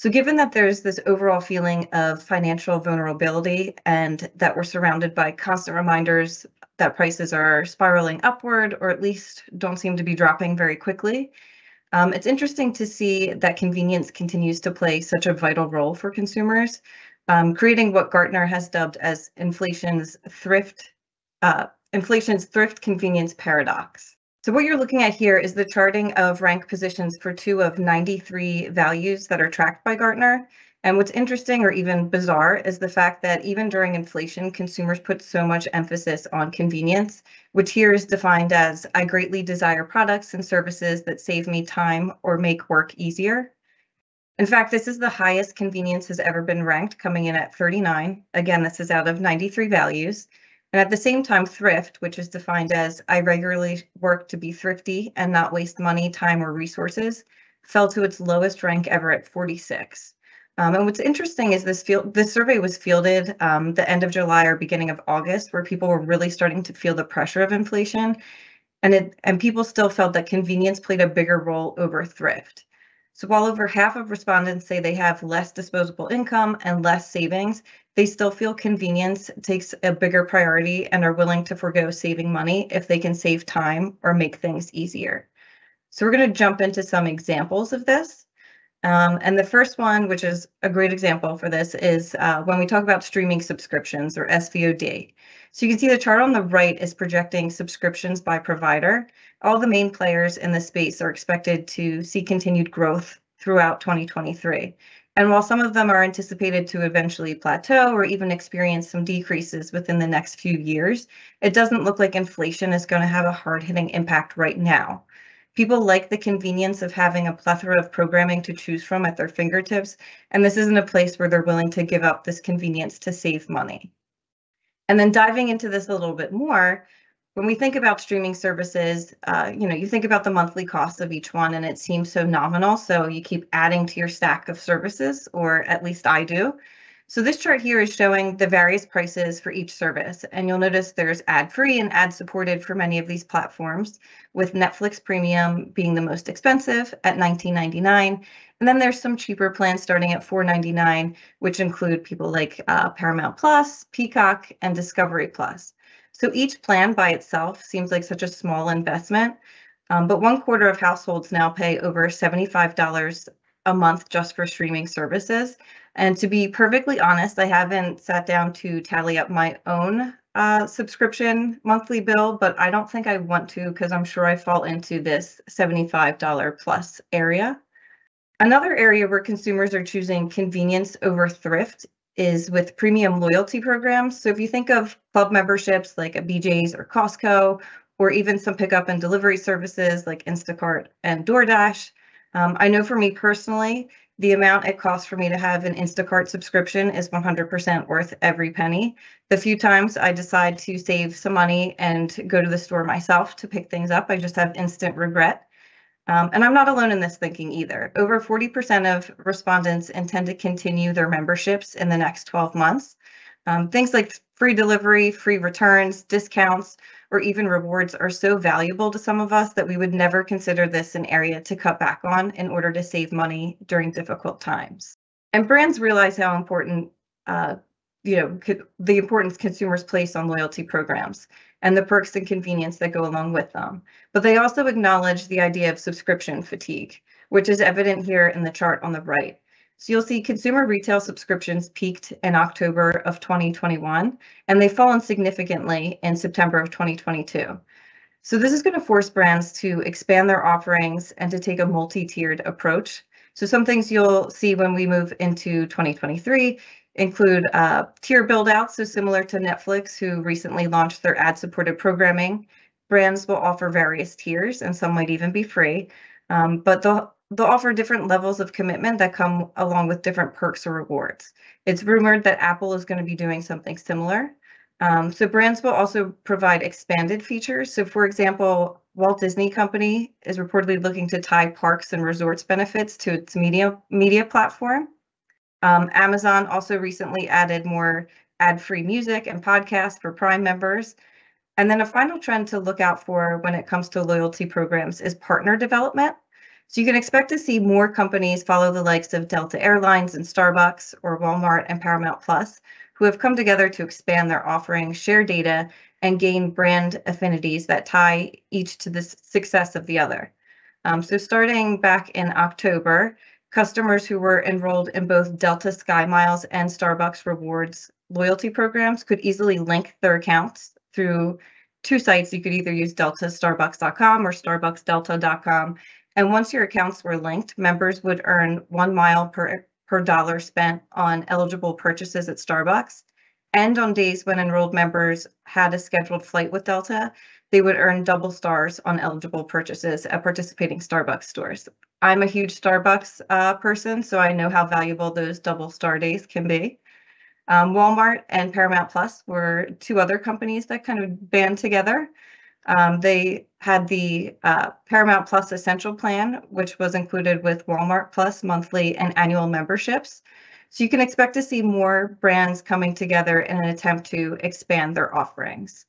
So given that there's this overall feeling of financial vulnerability and that we're surrounded by constant reminders that prices are spiraling upward or at least don't seem to be dropping very quickly, it's interesting to see that convenience continues to play such a vital role for consumers, creating what Gartner has dubbed as inflation's thrift convenience paradox. So what you're looking at here is the charting of rank positions for 2 of 93 values that are tracked by Gartner. And what's interesting or even bizarre is the fact that even during inflation, consumers put so much emphasis on convenience, which here is defined as I greatly desire products and services that save me time or make work easier. In fact, this is the highest convenience has ever been ranked, coming in at 39. Again, this is out of 93 values. And at the same time, thrift, which is defined as I regularly work to be thrifty and not waste money, time, or resources, fell to its lowest rank ever at 46. And what's interesting is this survey was fielded the end of July or beginning of August, where people were really starting to feel the pressure of inflation, and people still felt that convenience played a bigger role over thrift. So while over half of respondents say they have less disposable income and less savings, they still feel convenience takes a bigger priority and are willing to forego saving money if they can save time or make things easier. So we're going to jump into some examples of this. And the first one, which is a great example for this, is when we talk about streaming subscriptions or SVOD. So you can see the chart on the right is projecting subscriptions by provider. All the main players in the space are expected to see continued growth throughout 2023. And while some of them are anticipated to eventually plateau or even experience some decreases within the next few years, it doesn't look like inflation is going to have a hard-hitting impact right now. People like the convenience of having a plethora of programming to choose from at their fingertips, and this isn't a place where they're willing to give up this convenience to save money. And then diving into this a little bit more, when we think about streaming services, you think about the monthly cost of each one and it seems so nominal. So you keep adding to your stack of services, or at least I do. So this chart here is showing the various prices for each service. And you'll notice there's ad-free and ad-supported for many of these platforms, with Netflix Premium being the most expensive at $19.99. And then there's some cheaper plans starting at $4.99, which include people like Paramount Plus, Peacock, and Discovery Plus. So each plan by itself seems like such a small investment, but 1/4 of households now pay over $75 a month just for streaming services. And to be perfectly honest, I haven't sat down to tally up my own subscription monthly bill, but I don't think I want to because I'm sure I fall into this $75 plus area. Another area where consumers are choosing convenience over thrift is with premium loyalty programs. So if you think of club memberships like a BJ's or Costco, or even some pickup and delivery services like Instacart and DoorDash, I know for me personally, the amount it costs for me to have an Instacart subscription is 100% worth every penny. The few times I decide to save some money and go to the store myself to pick things up, I just have instant regret. And I'm not alone in this thinking either. Over 40% of respondents intend to continue their memberships in the next 12 months. Things like free delivery, free returns, discounts, or even rewards are so valuable to some of us that we would never consider this an area to cut back on in order to save money during difficult times. And brands realize how important the importance consumers place on loyalty programs and the perks and convenience that go along with them. But they also acknowledge the idea of subscription fatigue, which is evident here in the chart on the right. So you'll see consumer retail subscriptions peaked in October of 2021, and they've fallen significantly in September of 2022. So this is going to force brands to expand their offerings and to take a multi-tiered approach. So some things you'll see when we move into 2023 include tier build-outs, so similar to Netflix, who recently launched their ad-supported programming. Brands will offer various tiers, and some might even be free, but they'll offer different levels of commitment that come along with different perks or rewards. It's rumored that Apple is going to be doing something similar. So brands will also provide expanded features. So for example, Walt Disney Company is reportedly looking to tie parks and resorts benefits to its media platform. Amazon also recently added more ad-free music and podcasts for Prime members. And then a final trend to look out for when it comes to loyalty programs is partner development. So you can expect to see more companies follow the likes of Delta Airlines and Starbucks, or Walmart and Paramount Plus, who have come together to expand their offerings, share data, and gain brand affinities that tie each to the success of the other. So starting back in October, customers who were enrolled in both Delta SkyMiles and Starbucks Rewards loyalty programs could easily link their accounts through two sites. You could either use deltastarbucks.com or starbucksdelta.com. And once your accounts were linked, members would earn 1 mile per dollar spent on eligible purchases at Starbucks. And on days when enrolled members had a scheduled flight with Delta, they would earn double stars on eligible purchases at participating Starbucks stores. I'm a huge Starbucks person, so I know how valuable those double star days can be. Walmart and Paramount Plus were two other companies that kind of band together. They had the Paramount Plus Essential Plan, which was included with Walmart Plus monthly and annual memberships. So you can expect to see more brands coming together in an attempt to expand their offerings.